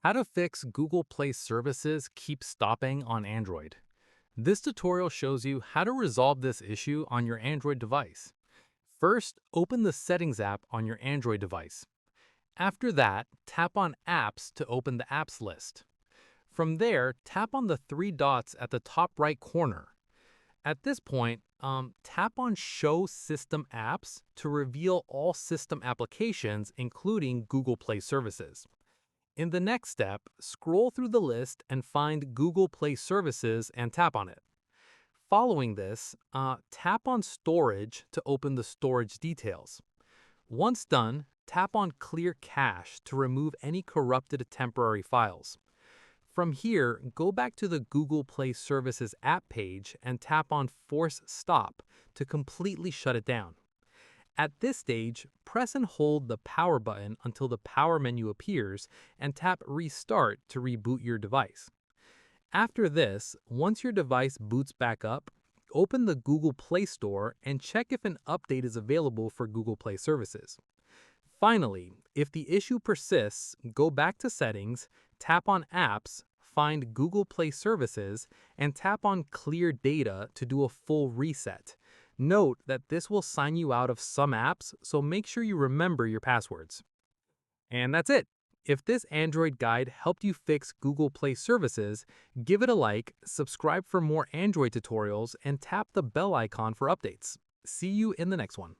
How to fix Google Play services keep stopping on Android. This tutorial shows you how to resolve this issue on your Android device. First, open the Settings app on your Android device. After that, tap on Apps to open the Apps list. From there, tap on the three dots at the top right corner. At this point, tap on Show System Apps to reveal all system applications, including Google Play services. In the next step, scroll through the list and find Google Play Services and tap on it. Following this, tap on Storage to open the storage details. Once done, tap on Clear Cache to remove any corrupted temporary files. From here, go back to the Google Play Services app page and tap on Force Stop to completely shut it down. At this stage, press and hold the power button until the power menu appears and tap Restart to reboot your device. After this, once your device boots back up, open the Google Play Store and check if an update is available for Google Play services. Finally, if the issue persists, go back to Settings, tap on Apps, find Google Play Services, and tap on Clear Data to do a full reset. Note that this will sign you out of some apps, so make sure you remember your passwords. And that's it. If this Android guide helped you fix Google Play services, give it a like, subscribe for more Android tutorials, and tap the bell icon for updates. See you in the next one.